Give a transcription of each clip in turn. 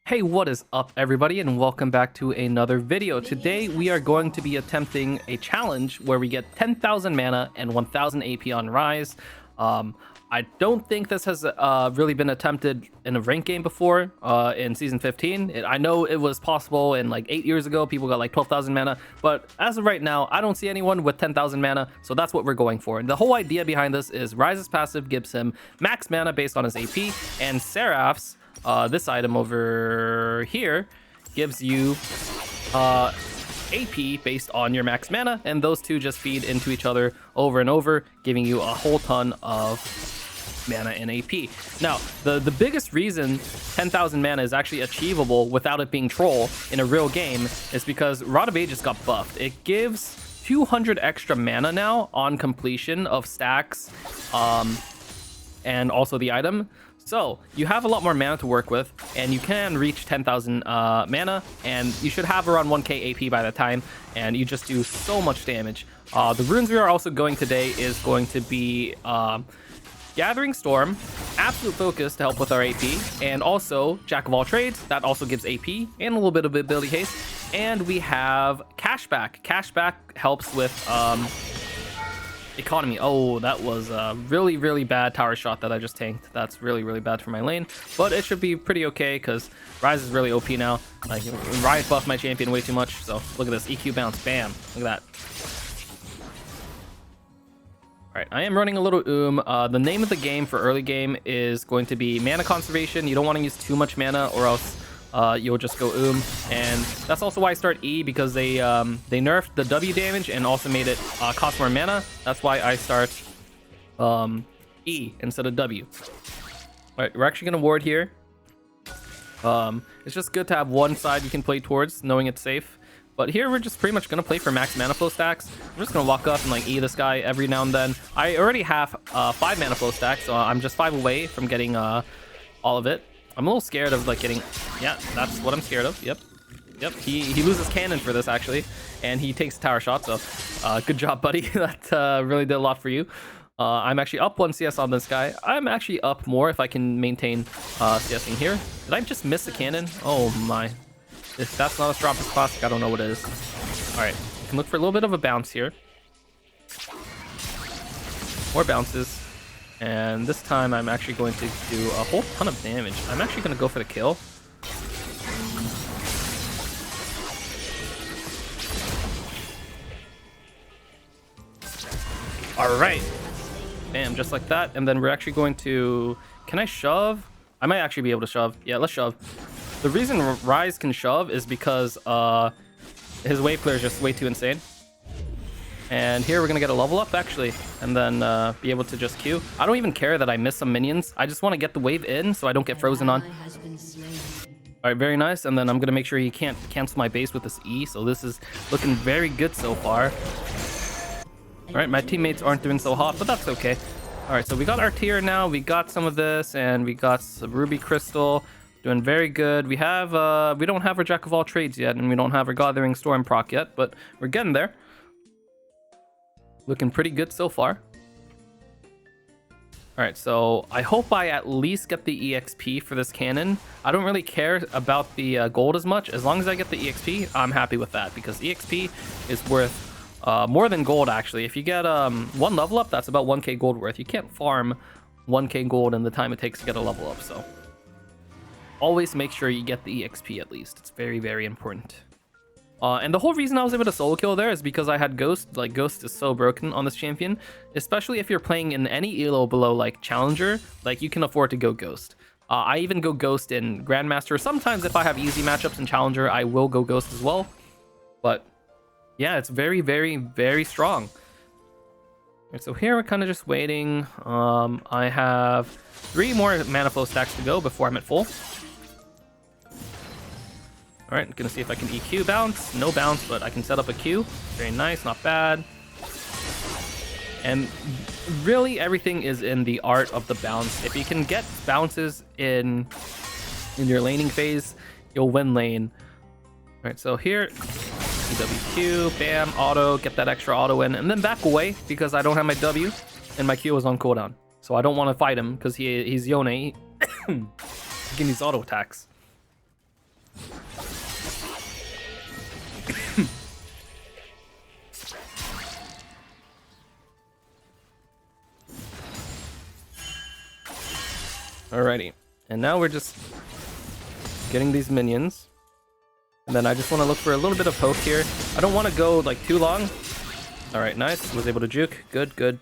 Hey, what is up everybody, and welcome back to another video. Today we are going to be attempting a challenge where we get 10,000 mana and 1,000 AP on Ryze. I don't think this has really been attempted in a ranked game before in season 15. I know it was possible in like 8 years ago, people got like 12,000 mana, but as of right now I don't see anyone with 10,000 mana, so that's what we're going for. And the whole idea behind this is Ryze's passive gives him max mana based on his AP, and Seraph's this item over here gives you AP based on your max mana, and those two just feed into each other over and over, giving you a whole ton of mana and AP. Now, the biggest reason 10,000 mana is actually achievable without it being troll in a real game is because Rod of Ages got buffed. It gives 200 extra mana now on completion of stacks, and also the item. So you have a lot more mana to work with, and you can reach 10,000 mana, and you should have around 1k AP by the time, and you just do so much damage. The runes we are also going today is going to be Gathering Storm, Absolute Focus to help with our AP, and also Jack of all trades, that also gives AP and a little bit of ability haste. And we have Cashback. Cashback helps with economy. Oh, that was a really bad tower shot that I just tanked. That's really bad for my lane, but it should be pretty okay because Ryze is really OP now. Like, Ryze buffed my champion way too much, so look at this EQ bounce. Bam, look at that. All right, I am running a little the name of the game for early game is going to be mana conservation. You don't want to use too much mana, or else you'll just go and that's also why I start E, because they nerfed the W damage and also made it cost more mana. That's why I start E instead of W. All right, we're actually gonna ward here. It's just good to have one side you can play towards, knowing it's safe. But here we're just pretty much gonna play for max mana flow stacks. I'm just gonna walk up and like E this guy every now and then. I already have 5 mana flow stacks, so I'm just 5 away from getting all of it. I'm a little scared of like getting, yeah, that's what I'm scared of. Yep, he loses cannon for this actually, and he takes a tower shot, so good job, buddy. That really did a lot for you. I'm actually up 1 CS on this guy. I'm actually up more if I can maintain CSing here. Did I just miss a cannon? Oh my, if that's not a Strompest classic, I don't know what it is. All right, you can look for a little bit of a bounce here. More bounces. And this time I'm actually going to do a whole ton of damage. I'm actually going to go for the kill. All right. Bam, just like that. And then we're actually going to... Can I shove? I might actually be able to shove. Yeah, let's shove. The reason Ryze can shove is because his wave clear is just way too insane. And here we're gonna get a level up actually, and then be able to just Q. I don't even care that I miss some minions. I just want to get the wave in so I don't get frozen on. All right, very nice. And then I'm gonna make sure he can't cancel my base with this E. So this is looking very good so far. All right, my teammates aren't doing so hot, but that's okay. All right, so we got our tier now. We got some of this, and we got some ruby crystal. Doing very good. We have we don't have our Jack of all trades yet, and we don't have our Gathering Storm proc yet, but we're getting there. Looking pretty good so far. All right, so I hope I at least get the EXP for this cannon. I don't really care about the gold as much. As long as I get the EXP, I'm happy with that, because EXP is worth more than gold actually. If you get 1 level up, that's about 1k gold worth. You can't farm 1k gold in the time it takes to get a level up, so always make sure you get the EXP at least. It's very important. And the whole reason I was able to solo kill there is because I had Ghost. Like, Ghost is so broken on this champion, especially if you're playing in any elo below like Challenger. Like, you can afford to go Ghost. I even go Ghost in Grandmaster. Sometimes if I have easy matchups in Challenger, I will go Ghost as well. But yeah, it's very strong. Right, so here we're kind of just waiting. I have 3 more mana flow stacks to go before I'm at full. All right, gonna see if I can EQ bounce. No bounce, but I can set up a Q. Very nice, not bad. And really everything is in the art of the bounce. If you can get bounces in your laning phase, you'll win lane. All right, so here, WQ, bam, auto, get that extra auto in, and then back away because I don't have my W and my Q is on cooldown. So I don't want to fight him because he's Yone. He can use auto attacks. Alrighty, and now we're just getting these minions. And then I just want to look for a little bit of poke here. I don't want to go like too long. Alright, nice. Was able to juke. Good, good.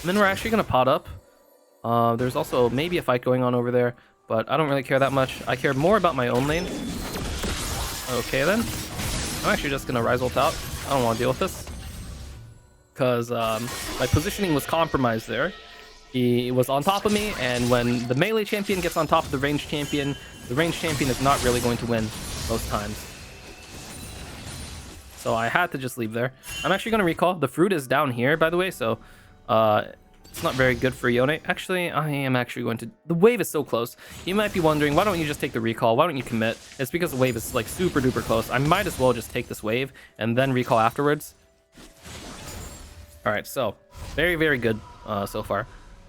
And then we're actually going to pot up. There's also maybe a fight going on over there, but I don't really care that much. I care more about my own lane. Okay then. I'm actually just going to Ryze ult out. I don't want to deal with this. Because my positioning was compromised there. He was on top of me, and when the melee champion gets on top of the ranged champion is not really going to win most times. So I had to just leave there. I'm actually going to recall. The fruit is down here, by the way, so it's not very good for Yone. Actually, I am actually going to... The wave is so close. You might be wondering, why don't you just take the recall? Why don't you commit? It's because the wave is like super duper close. I might as well just take this wave and then recall afterwards. Alright, so very, very good so far.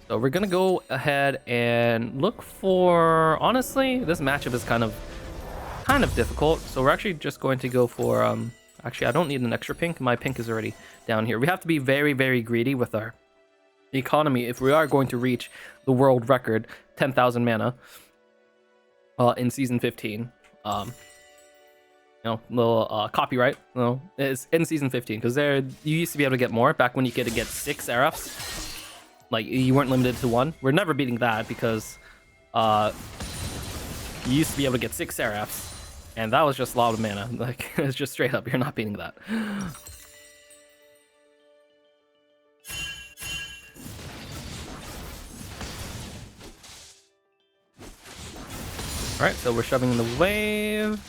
So we're going to go ahead and look for... Honestly, this matchup is kind of difficult. So we're actually just going to go for... Actually, I don't need an extra pink. My pink is already down here. We have to be very, very greedy with our economy if we are going to reach the world record, 10,000 mana in Season 15. You know, little copyright, you know, is in Season 15, because there you used to be able to get more back when you could get 6 Seraphs. Like, you weren't limited to 1. We're never beating that because you used to be able to get 6 Seraphs, and that was just a lot of mana. Like, it's just straight up, you're not beating that. Alright, so we're shoving in the wave.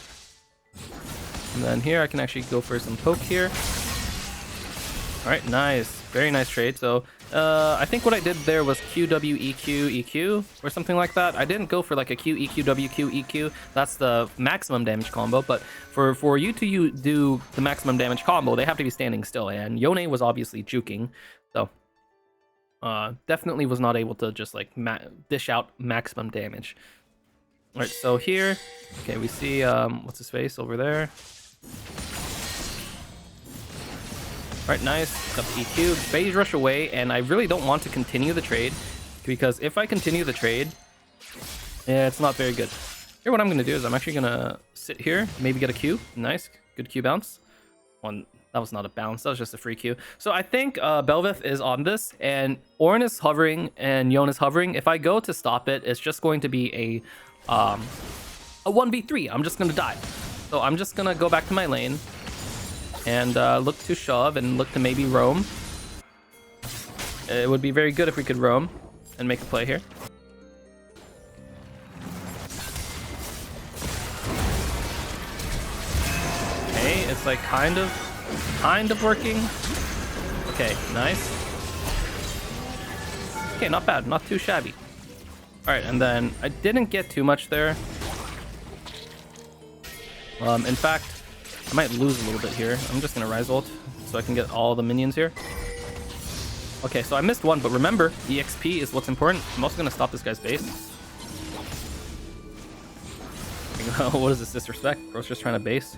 And then here I can actually go for some poke here. Alright, nice. Very nice trade. So I think what I did there was QW, EQ, EQ, or something like that. I didn't go for like a Q, EQ, WQ, EQ. That's the maximum damage combo. But for you to do the maximum damage combo, they have to be standing still. And Yone was obviously juking. So definitely was not able to just like dish out maximum damage. Alright, so here, okay, we see, what's his face over there? Alright, nice, got the EQ, phase rush away, and I really don't want to continue the trade, because if I continue the trade, yeah, it's not very good. Here, what I'm going to do is I'm actually going to sit here, maybe get a Q, nice, good Q bounce. That was not a bounce, that was just a free Q. So I think Belveth is on this, and Ornn is hovering, and Yone is hovering. If I go to stop it, it's just going to be a 1v3. I'm just gonna die. So I'm just gonna go back to my lane and look to shove and look to maybe roam. It would be very good if we could roam and make a play here. Okay, it's like kind of working. Okay, nice. Okay, not bad, not too shabby. Alright, and then I didn't get too much there. In fact, I might lose a little bit here. I'm just gonna Ryze ult so I can get all the minions here. Okay, so I missed one, but remember, EXP is what's important. I'm also gonna stop this guy's base. What is this disrespect? Bro's just trying to base.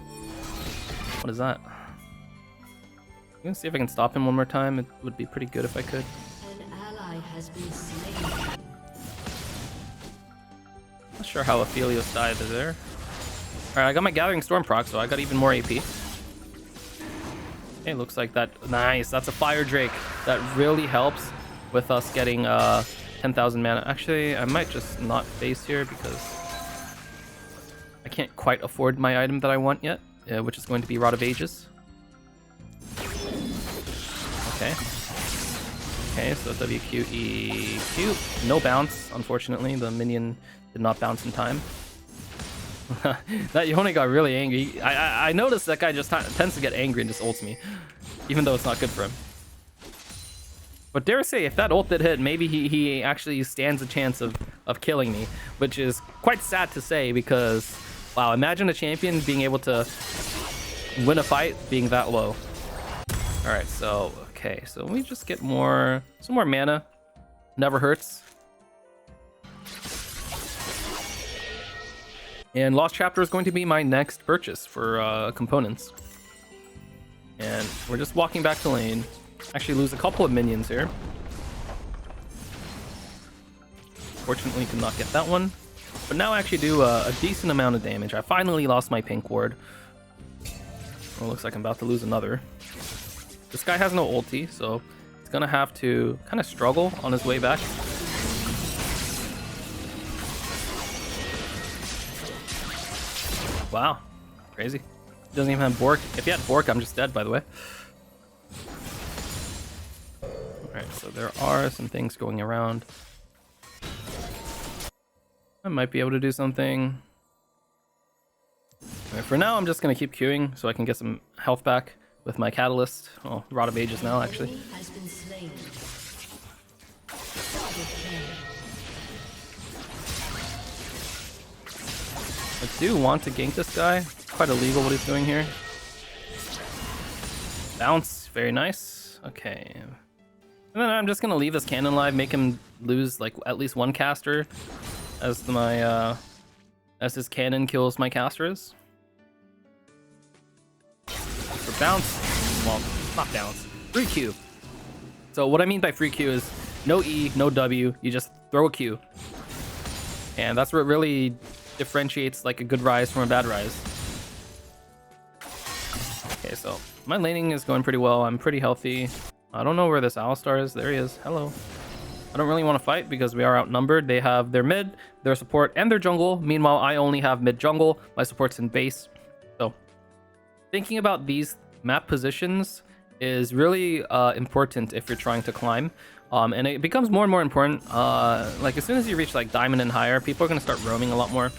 What is that? I'm gonna see if I can stop him one more time. It would be pretty good if I could. An ally has been slain. Not sure how Aphelios died there. Alright, I got my Gathering Storm proc, so I got even more AP. Okay, looks like that. Nice, that's a Fire Drake. That really helps with us getting 10,000 mana. Actually, I might just not base here because I can't quite afford my item that I want yet, which is going to be Rod of Ages. Okay. Okay, so WQEQ. No bounce, unfortunately. The minion did not bounce in time. That Yone got really angry. I noticed that guy just tends to get angry and just ults me, even though it's not good for him. But dare say, if that ult did hit, maybe he actually stands a chance of killing me, which is quite sad to say because, wow, imagine a champion being able to win a fight being that low. All right, so, okay, so we just get some more mana. Never hurts. And Lost Chapter is going to be my next purchase for components. And we're just walking back to lane. Actually lose a couple of minions here. Fortunately did not get that one. But now I actually do a decent amount of damage. I finally lost my pink ward. Well, looks like I'm about to lose another. This guy has no ulti, so he's gonna have to kind of struggle on his way back. Wow, crazy. He doesn't even have Bork. If he had Bork, I'm just dead, by the way. Alright, so there are some things going around. I might be able to do something. Alright, for now, I'm just gonna keep queuing so I can get some health back with my catalyst. Oh, Rod of Ages now, actually. I do want to gank this guy. Quite illegal what he's doing here. Bounce, very nice. Okay. And then I'm just gonna leave this cannon live, make him lose like at least one caster as my as his cannon kills my casters. For bounce, well, not bounce, free Q. So what I mean by free Q is no E, no W, you just throw a Q. And that's what really differentiates like a good Ryze from a bad Ryze. Okay, so my laning is going pretty well. I'm pretty healthy. I don't know where this Alistar is. There he is. Hello. I don't really want to fight because we are outnumbered. They have their mid, their support, and their jungle. Meanwhile, I only have mid jungle. My support's in base. So thinking about these map positions is really important if you're trying to climb. And it becomes more and more important. Like as soon as you reach like diamond and higher, people are going to start roaming a lot more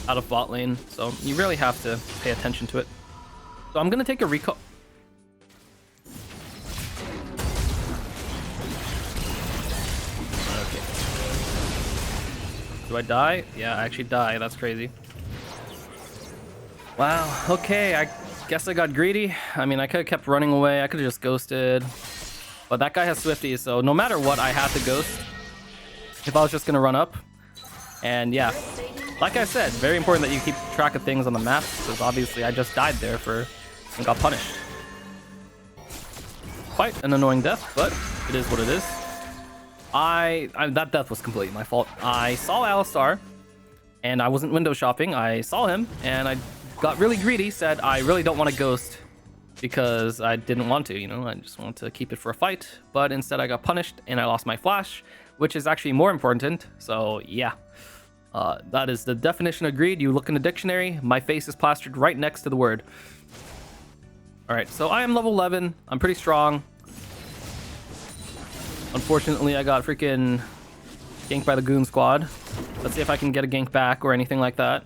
out of bot lane. So you really have to pay attention to it. So I'm going to take a recall. Okay. Do I die? Yeah, I actually die. That's crazy. Wow. Okay, I guess I got greedy. I mean, I could have kept running away. I could have just ghosted. But that guy has Swifty, so no matter what, I have to ghost if I was just going to run up. And yeah, like I said, very important that you keep track of things on the map, because obviously I just died there and got punished. Quite an annoying death, but it is what it is. That death was completely my fault. I saw Alistar, and I wasn't window shopping. I saw him, and I got really greedy, said I really don't want to ghost, because I didn't want to, you know, I just wanted to keep it for a fight, but instead I got punished and I lost my flash, which is actually more important. So yeah, that is the definition of greed. You look in the dictionary, my face is plastered right next to the word. All right, so I am level 11. I'm pretty strong. Unfortunately, I got freaking ganked by the goon squad. Let's see if I can get a gank back or anything like that.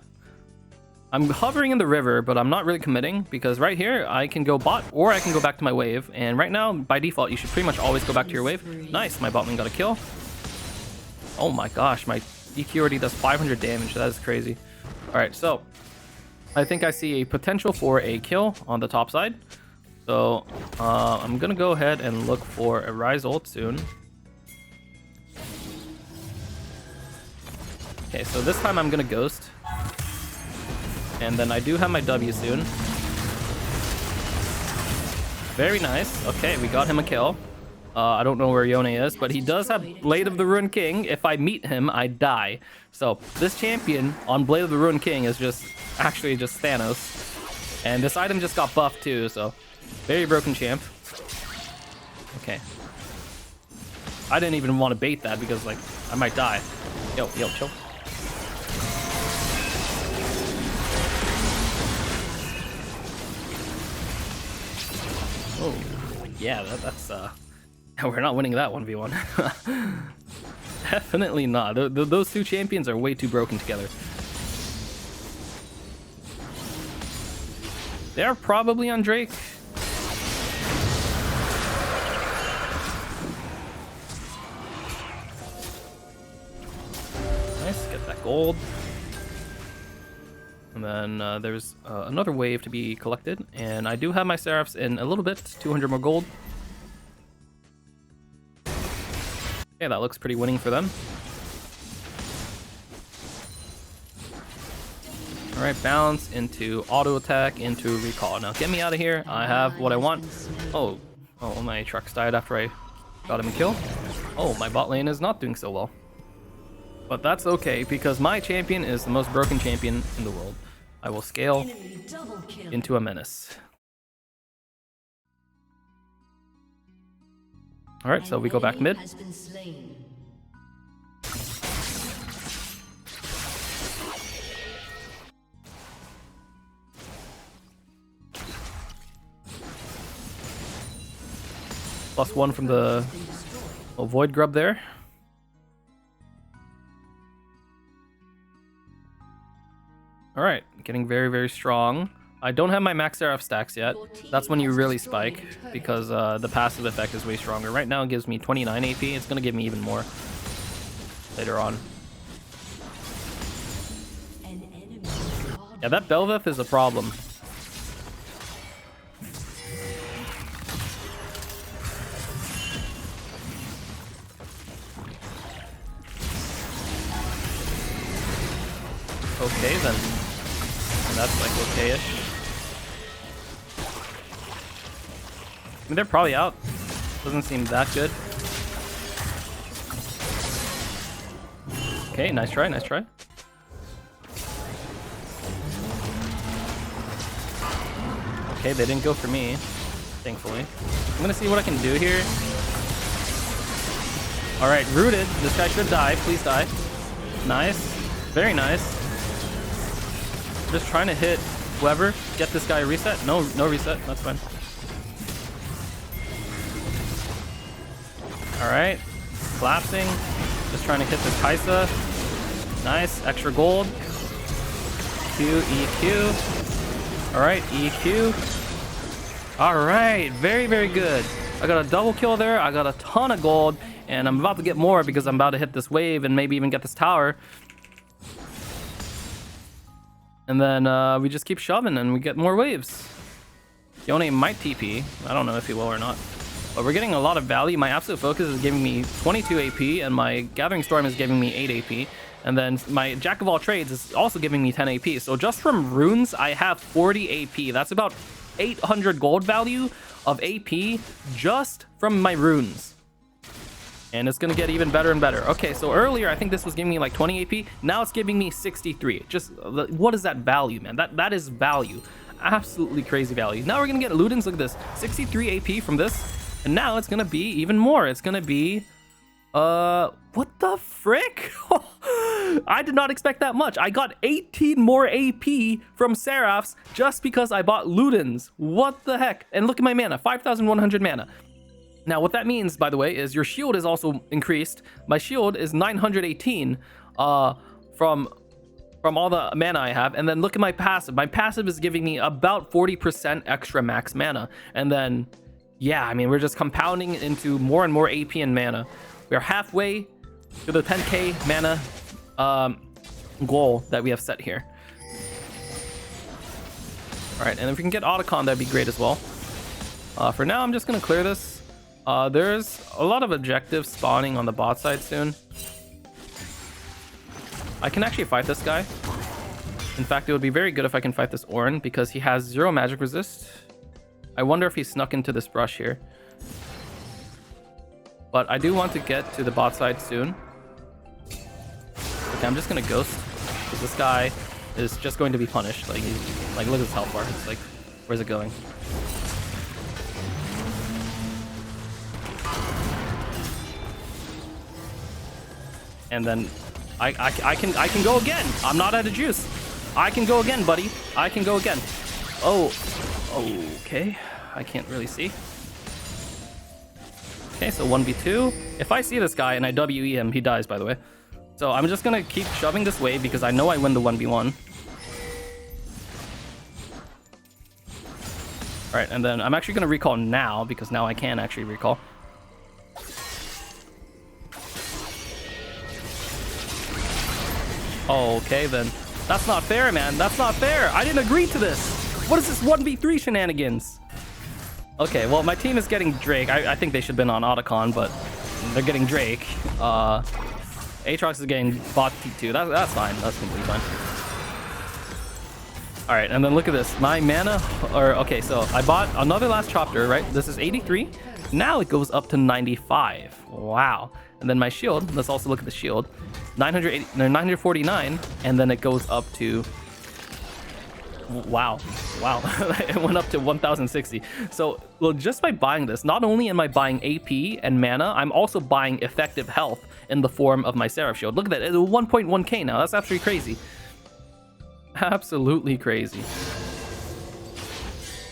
I'm hovering in the river, but I'm not really committing because right here I can go bot or I can go back to my wave. And right now, by default, you should pretty much always go back to your wave. Nice, my bot lane got a kill. Oh my gosh, my EQ already does 500 damage. That is crazy. All right, so I think I see a potential for a kill on the top side. So I'm gonna go ahead and look for a Ryze ult soon. Okay, so this time I'm gonna ghost. And then I do have my W soon. Very nice. Okay, we got him a kill. I don't know where Yone is, but he does have Blade of the Ruined King. If I meet him, I die. So this champion on Blade of the Ruined King is just actually just Thanos. And this item just got buffed too, so very broken champ. Okay. I didn't even want to bait that because like I might die. Yo, chill. Oh, yeah, that's we're not winning that 1v1. Definitely not. Those two champions are way too broken together. They are probably on Drake. Nice, get that gold. And then there's another wave to be collected. And I do have my Seraphs in a little bit, 200 more gold. Okay, that looks pretty winning for them. All right, bounce into auto attack into recall. Now get me out of here. I have what I want. Oh, my trucks died after I got him a kill. Oh, my bot lane is not doing so well. But that's okay because my champion is the most broken champion in the world. I will scale into a menace. All right, so we go back mid. +1 from the void grub there. All right, getting very, very strong. I don't have my max Seraph stacks yet. That's when you really spike because the passive effect is way stronger. Right now it gives me 29 AP. It's going to give me even more later on. Yeah, that Belveth is a problem. Okay, then. And that's like okay-ish. I mean, they're probably out. Doesn't seem that good. Okay, nice try, nice try. Okay, they didn't go for me, thankfully. I'm gonna see what I can do here. Alright, rooted. This guy should die. Please die. Nice. Very nice. Just trying to hit whoever. Get this guy a reset. No reset. That's fine. Alright. Collapsing. Just trying to hit this Kaisa. Nice. Extra gold. Q, EQ. Alright, EQ. Alright. Very, very good. I got a double kill there. I got a ton of gold. And I'm about to get more because I'm about to hit this wave and maybe even get this tower. And then we just keep shoving and we get more waves. Yone might TP. I don't know if he will or not. But we're getting a lot of value. My Absolute Focus is giving me 22 AP and my Gathering Storm is giving me 8 AP. And then my Jack of all trades is also giving me 10 AP. So just from runes, I have 40 AP. That's about 800 gold value of AP just from my runes. And it's gonna get even better and better. Okay, so earlier I think this was giving me like 20 AP. Now it's giving me 63. Just what is that value, man? That is value. Absolutely crazy value. Now we're gonna get Ludens. Look at this, 63 AP from this, and now it's gonna be even more. It's gonna be what the frick? I did not expect that much. I got 18 more AP from Seraphs just because I bought Ludens. What the heck? And look at my mana, 5,100 mana. Now, what that means, by the way, is your shield is also increased. My shield is 918 from all the mana I have. And then look at my passive. My passive is giving me about 40% extra max mana. And then, yeah, I mean, we're just compounding into more and more AP and mana. We're halfway to the 10k mana goal that we have set here. All right, and if we can get Otacon, that'd be great as well. For now, I'm just going to clear this. There's a lot of objectives spawning on the bot side soon. I can actually fight this guy. In fact, it would be very good if I can fight this Orin because he has 0 magic resist. I wonder if he snuck into this brush here. But I do want to get to the bot side soon. Okay, I'm just gonna ghost because this guy is just going to be punished. Like, look at his health bar. It's like, where's it going? And then I can go again. I'm not out of juice. I can go again, buddy. I can go again. Oh, okay. I can't really see. Okay, so 1v2. If I see this guy and I WE him, he dies, by the way. So I'm just gonna keep shoving this wave because I know I win the 1v1. All right, and then I'm actually gonna recall now because now I can actually recall. Okay, then. That's not fair, man. That's not fair. I didn't agree to this. What is this 1v3 shenanigans? Okay, well, my team is getting Drake. I think they should have been on Otacon, but they're getting Drake. Aatrox is getting bot T2. That's fine. That's completely fine. All right, and then look at this. My mana, okay, so I bought another last chapter, right? This is 83. Now it goes up to 95. Wow. And then my shield, let's also look at the shield. 949, and then it goes up to, wow. It went up to 1060. So, well, just by buying this, not only am I buying AP and mana, I'm also buying effective health in the form of my Seraph shield. Look at that, it's 1.1k now. That's absolutely crazy. Absolutely crazy.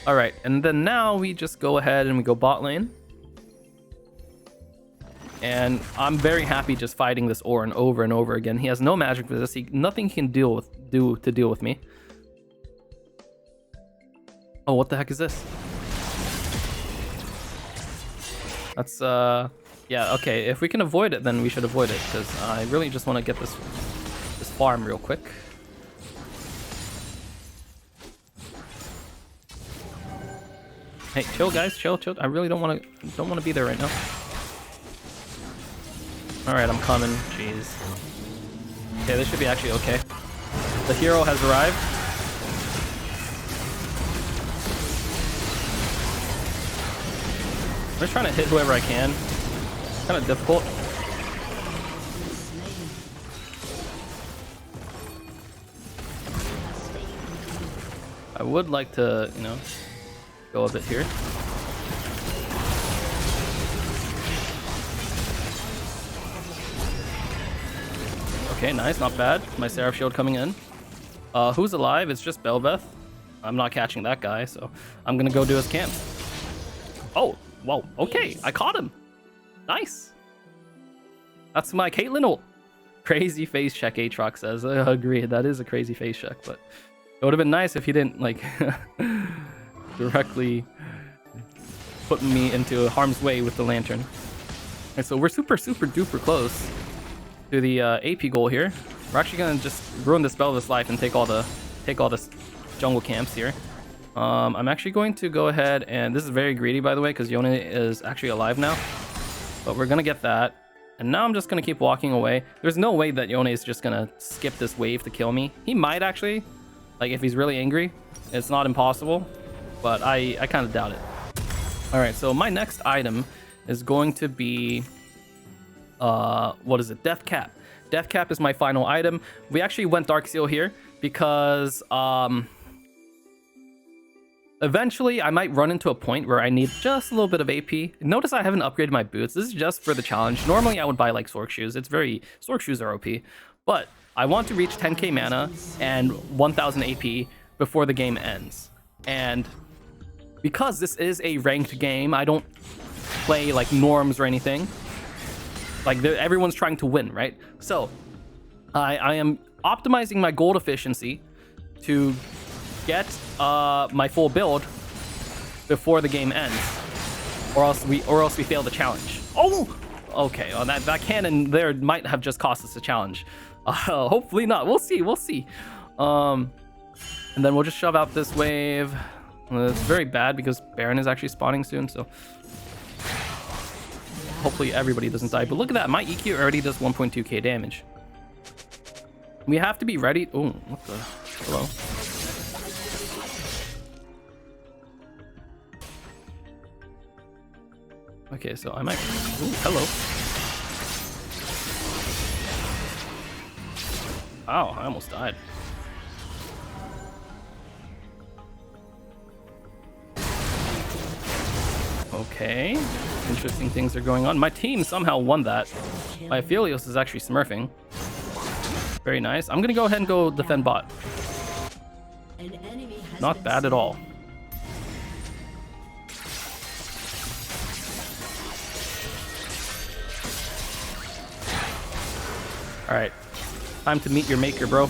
All right, and then now we just go ahead and we go bot lane. And I'm very happy just fighting this Orin over and over again. He has no magic for this. Nothing he can do to deal with me. Oh, what the heck is this? That's yeah, okay. If we can avoid it, then we should avoid it, because I really just want to get this farm real quick. Hey, chill, guys, chill. I really don't want to be there right now. All right, I'm coming. Jeez. Okay, this should be actually okay. The hero has arrived. I'm just trying to hit whoever I can. Kind of difficult. I would like to, you know, go a bit here. Okay, nice, not bad. My Seraph shield coming in. Who's alive? It's just Belveth. I'm not catching that guy, so I'm gonna go do his camp. Oh, whoa, okay, I caught him. Nice. That's my Caitlyn ult. Crazy face check, Aatrox says. I agree, that is a crazy face check, but it would have been nice if he didn't, like, directly put me into harm's way with the lantern. And so we're super duper close to the AP goal here. We're actually gonna just ruin this Belveth's life and take all this jungle camps here. I'm actually going to go ahead, and this is very greedy, by the way, because Yone is actually alive now. But we're gonna get that. And now I'm just gonna keep walking away. There's no way that Yone is just gonna skip this wave to kill me. He might actually, like if he's really angry. It's not impossible, but I kind of doubt it. All right, so my next item is going to be, what is it? Death Cap. Death Cap is my final item. We actually went Dark Seal here because eventually I might run into a point where I need just a little bit of AP. Notice I haven't upgraded my boots. This is just for the challenge. Normally I would buy like Sork shoes. Sork shoes are OP, but I want to reach 10k mana and 1000 AP before the game ends. And because this is a ranked game, I don't play like norms or anything. Like everyone's trying to win, right? So I am optimizing my gold efficiency to get my full build before the game ends, or else we fail the challenge. Oh, okay. Well, that cannon there might have just cost us a challenge. Hopefully not. We'll see. And then we'll just shove out this wave. It's very bad because Baron is actually spawning soon, so hopefully everybody doesn't die. But look at that, my EQ already does 1.2k damage. We have to be ready. Oh, what the? Hello. Okay, so I might. Ooh, hello. Wow, I almost died. Okay, interesting things are going on. My team somehow won that. My Aphelios is actually smurfing. Very nice. I'm gonna go ahead and go defend bot. Not bad at all. All right, time to meet your maker, bro.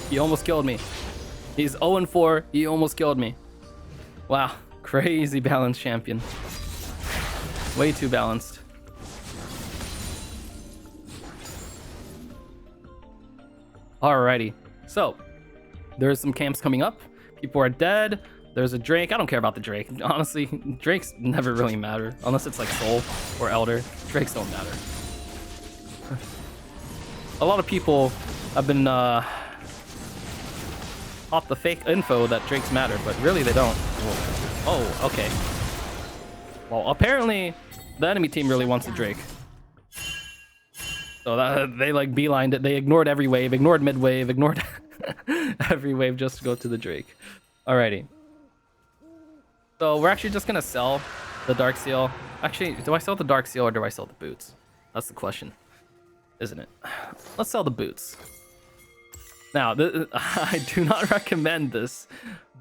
He almost killed me. He's 0-4. He almost killed me. Wow, crazy balanced champion. Way too balanced. Alrighty, so there's some camps coming up. People are dead. There's a Drake. I don't care about the Drake. Honestly, Drakes never really matter unless it's like Soul or Elder. Drakes don't matter. A lot of people I've been taught the fake info that Drakes matter, but really they don't. Oh, okay. Well, apparently the enemy team really wants a Drake. So that they like beelined it. They ignored every wave, ignored mid wave, ignored every wave just to go to the Drake. Alrighty. So we're actually just gonna sell the Dark Seal. Actually, do I sell the Dark Seal or do I sell the boots? That's the question, isn't it? Let's sell the boots. Now, I do not recommend this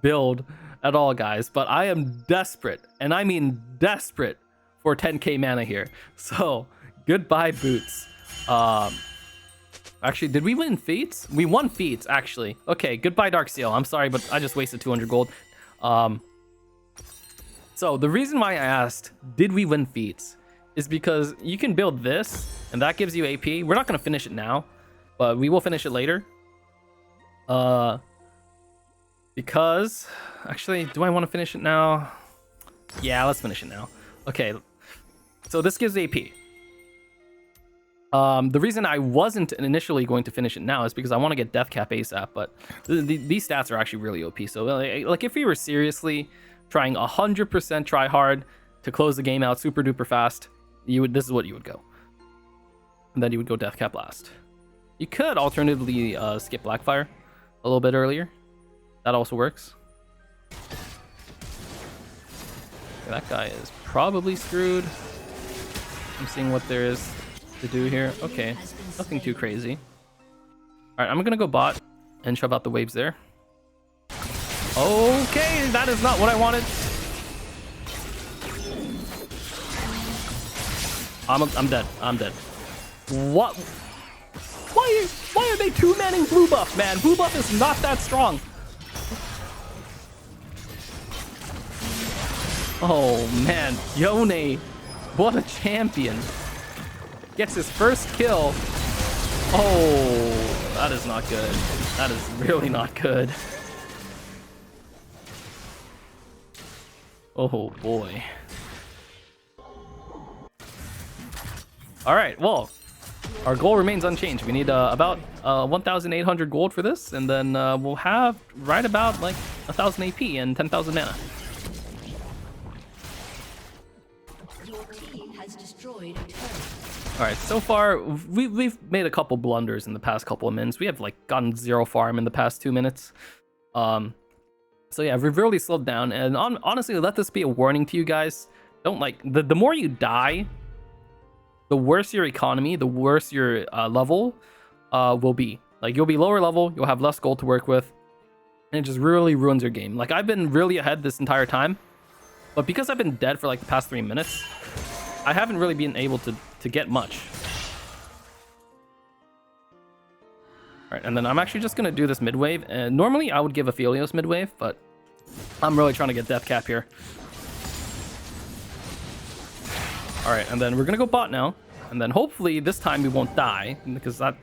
build at all, guys, but I am desperate, and I mean desperate, for 10k mana here. So, goodbye boots. Actually, did we win feats? We won feats, actually. Okay, goodbye Dark Seal. I'm sorry, but I just wasted 200 gold. So the reason why I asked, did we win feats, is because you can build this, and that gives you AP. We're not going to finish it now, but we will finish it later. Because, actually, do I want to finish it now? Yeah, let's finish it now. Okay, so this gives AP. The reason I wasn't initially going to finish it now is because I want to get death cap ASAP, but these stats are actually really OP. So like if you were seriously trying 100% try hard to close the game out super duper fast, this is what you would go. And then you would go death cap last. You could alternatively skip Blackfire a little bit earlier. That also works. That guy is probably screwed. I'm seeing what there is to do here. Okay, nothing too crazy. All right, I'm gonna go bot and shove out the waves there. Okay, that is not what I wanted. I'm dead. I'm dead. What? Why are they two-manning blue buff, man? Blue buff is not that strong. Oh man, Yone, what a champion. Gets his first kill. Oh, that is not good. That is really not good. Oh boy. All right, well, our goal remains unchanged. We need about 1,800 gold for this, and then we'll have right about like 1,000 AP and 10,000 mana. Your team has destroyed a turret. All right, so far we've made a couple blunders in the past couple of minutes. We have like gotten 0 farm in the past 2 minutes. So yeah, we've really slowed down, and honestly, let this be a warning to you guys. Don't like the more you die, the worse your economy, the worse your level will be. Like you'll be lower level, you'll have less gold to work with, and it just really ruins your game. Like I've been really ahead this entire time, but because I've been dead for like the past 3 minutes, I haven't really been able to get much. All right, and then I'm actually just gonna do this mid wave. And normally I would give Aphelios mid wave, but I'm really trying to get death cap here. All right, and then we're gonna go bot now, and then hopefully this time we won't die, because that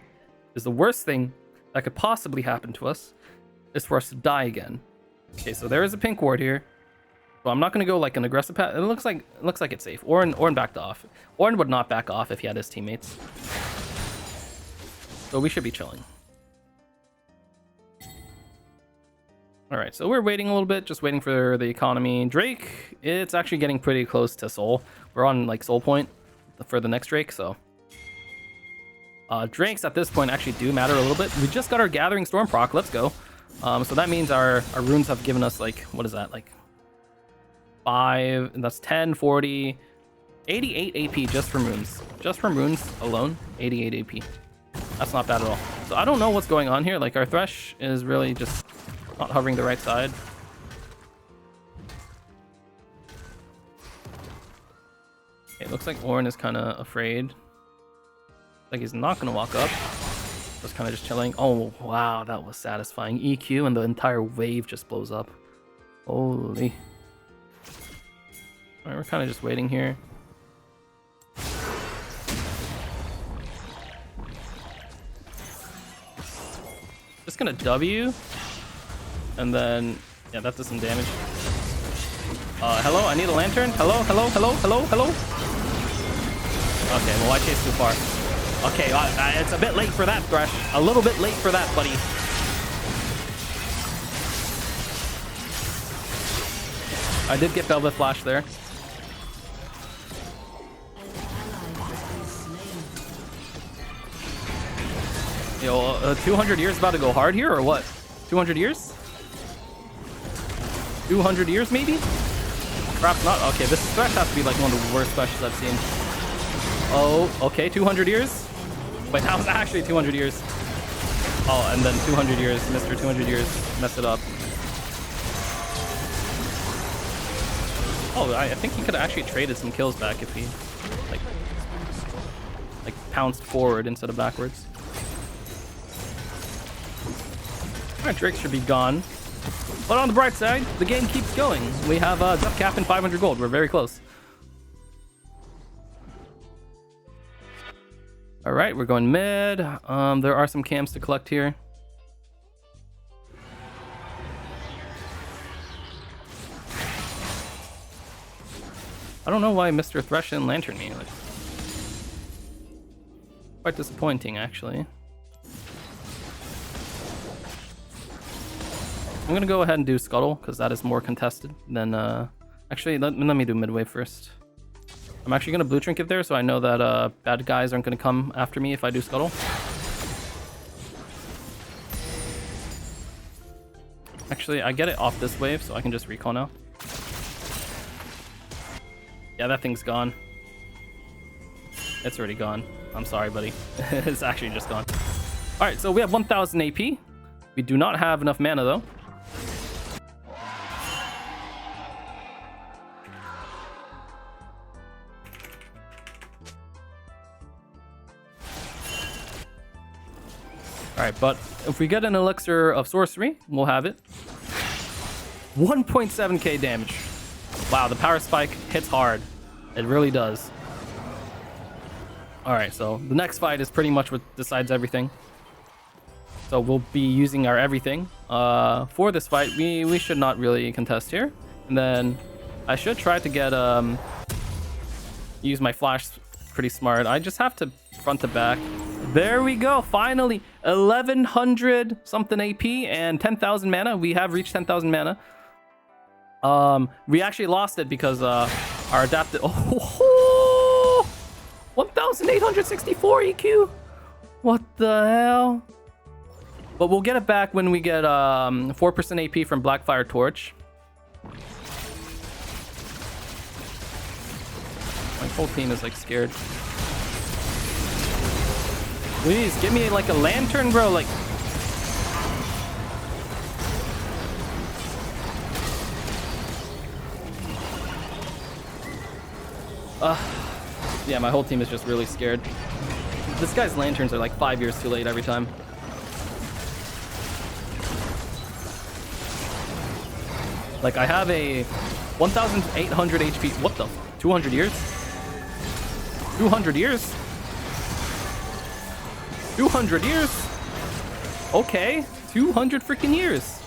is the worst thing that could possibly happen to us, is for us to die again. Okay, so there is a pink ward here. So I'm not gonna go like an aggressive path. It looks like it's safe. Ornn backed off. Ornn would not back off if he had his teammates. So we should be chilling. All right, so we're waiting a little bit, just waiting for the economy. Drake, it's actually getting pretty close to soul. We're on like soul point for the next Drake, so. Drakes at this point actually do matter a little bit. We just got our Gathering Storm proc, let's go. So that means our runes have given us like, what is that, like 5, and that's 10, 40, 88 AP just from runes. Just from runes alone, 88 AP. That's not bad at all. So I don't know what's going on here. Like our Thresh is really just not hovering the right side. Okay, it looks like Ornn is kind of afraid. Like he's not going to walk up. Just kind of just chilling. Oh, wow, that was satisfying. EQ and the entire wave just blows up. Holy. All right, we're kind of just waiting here. Just gonna W. And then, yeah, that does some damage. Hello, I need a lantern. Hello. Okay, well, I chased too far. Okay, it's a bit late for that, Thresh. A little bit late for that, buddy. I did get Velvet Flash there. Yo, 200 years about to go hard here, or what? 200 years? 200 years, maybe? Perhaps not. Okay, this Thresh has to be like one of the worst Threshes I've seen. Oh, okay, 200 years? Wait, that was actually 200 years. Oh, and then 200 years. Mr. 200 years messed it up. Oh, I think he could have actually traded some kills back if he, like pounced forward instead of backwards. Alright, Drake should be gone. But on the bright side, the game keeps going. We have Death Cap and 500 gold. We're very close. Alright, we're going mid. There are some camps to collect here. I don't know why Mr. Thresh didn't lantern me. Like, quite disappointing, actually. I'm gonna go ahead and do Scuttle because that is more contested than actually let me do midway first. I'm actually gonna blue trinket there so I know that bad guys aren't gonna come after me if I do Scuttle. Actually, I get it off this wave so I can just recall now. Yeah, that thing's gone. It's already gone. I'm sorry, buddy. It's actually just gone. Alright, so we have 1000 AP. We do not have enough mana though. Alright, but if we get an elixir of sorcery, we'll have it. 1.7k damage. Wow, the power spike hits hard. It really does. Alright, so the next fight is pretty much what decides everything. So we'll be using our everything. For this fight, we should not really contest here. And then I should try to get use my flash pretty smart. I just have to front to back. There we go, finally 1100 something AP and 10,000 mana. We have reached 10,000 mana. We actually lost it because our adapted 1864 EQ. What the hell? But we'll get it back when we get 4% AP from Blackfire Torch. My whole team is like scared. Please give me like a lantern, bro. Like, yeah, my whole team is just really scared. This guy's lanterns are like 5 years too late every time. Like, I have a 1,800 HP. What the? 200 years? 200 years? 200 years? Okay, 200 freaking years.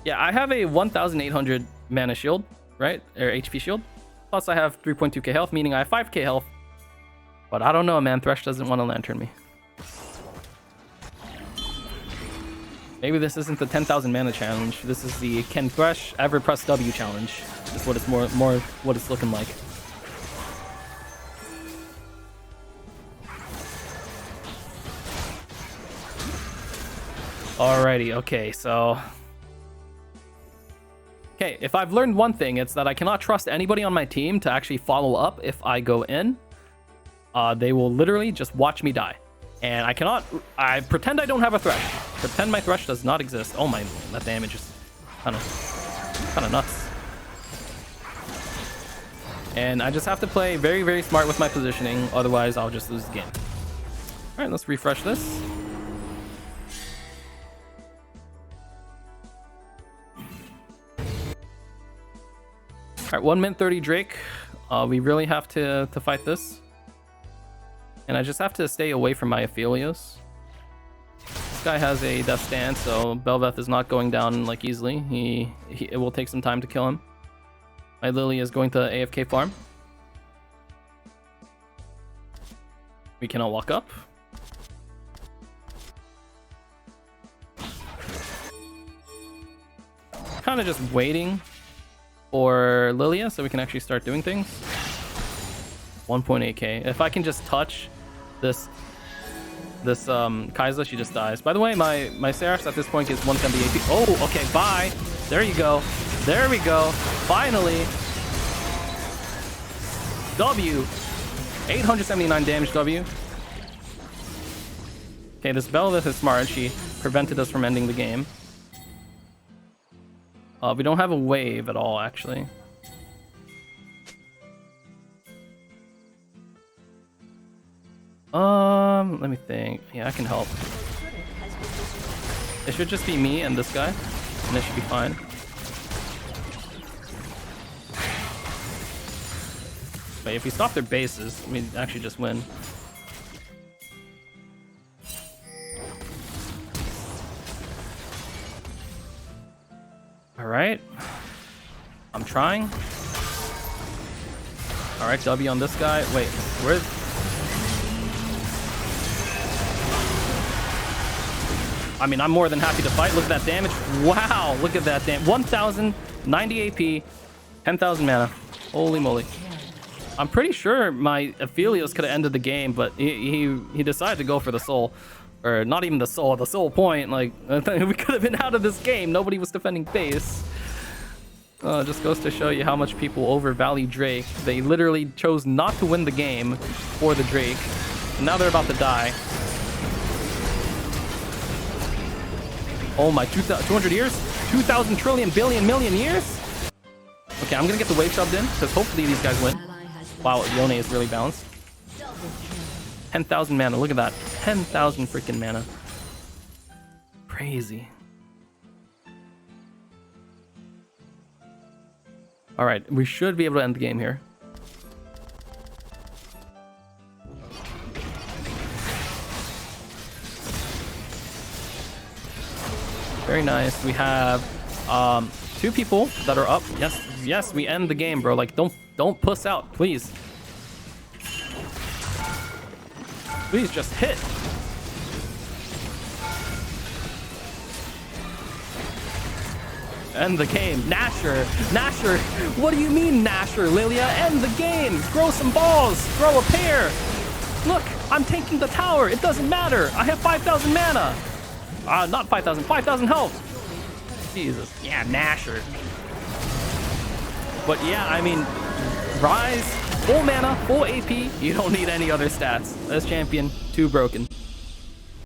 Yeah, I have a 1,800 mana shield, right? Or HP shield. Plus I have 3.2k health, meaning I have 5k health. But I don't know, man. Thresh doesn't want to lantern me. Maybe this isn't the 10,000 mana challenge. This is the Can Thresh ever press W challenge. That's what it's more what it's looking like. Alrighty, okay, so... Okay, if I've learned one thing, it's that I cannot trust anybody on my team to actually follow up if I go in. They will literally just watch me die. And I pretend I don't have a Thresh. Pretend my Thresh does not exist. Oh my, that damage is kind of nuts. And I just have to play very, very smart with my positioning, otherwise I'll just lose the game. Alright, let's refresh this. Alright, 1 minute 30 Drake. We really have to fight this. And I just have to stay away from my Aphelios. This guy has a death stance, so Bel'Veth is not going down like easily. It will take some time to kill him. My Lily is going to AFK farm. We cannot walk up. Kind of just waiting for Lilia so we can actually start doing things. 1.8k. If I can just touch this Kai'Sa, she just dies. By the way, my Seraphs at this point gets 170 AP. Oh, okay, bye. There you go. There we go. Finally. W. 879 damage W. Okay, this Bel'Veth is smart. She prevented us from ending the game. We don't have a wave at all, actually. Let me think. Yeah, I can help. It should just be me and this guy, and it should be fine. But if we stop their bases, we actually just win. All right. I'm trying. All right, W on this guy. Wait, where's... I mean, I'm more than happy to fight. Look at that damage. Wow, look at that damage. 1,090 AP, 10,000 mana. Holy moly. I'm pretty sure my Aphelios could have ended the game, but he decided to go for the soul. Or not even the soul point. Like, we could have been out of this game. Nobody was defending base. Just goes to show you how much people overvalue Drake. They literally chose not to win the game for the Drake. Now they're about to die. Oh my, 200 years? 2,000 trillion billion million years? Okay, I'm gonna get the wave shoved in, because hopefully these guys win. Wow, Yone is really balanced. 10,000 mana, look at that. 10,000 freaking mana. Crazy. Alright, we should be able to end the game here. Very nice. We have 2 people that are up. Yes, we end the game, bro. Like, don't puss out, please. Please just hit. End the game. Nasher. What do you mean, Nasher, Lilia? End the game. Throw some balls. Throw a pair. Look, I'm taking the tower. It doesn't matter. I have 5,000 mana. Not 5,000. 5,000 health. Jesus. Yeah, Nasher. But yeah, I mean, Ryze, full mana, full AP. You don't need any other stats. This champion, too broken.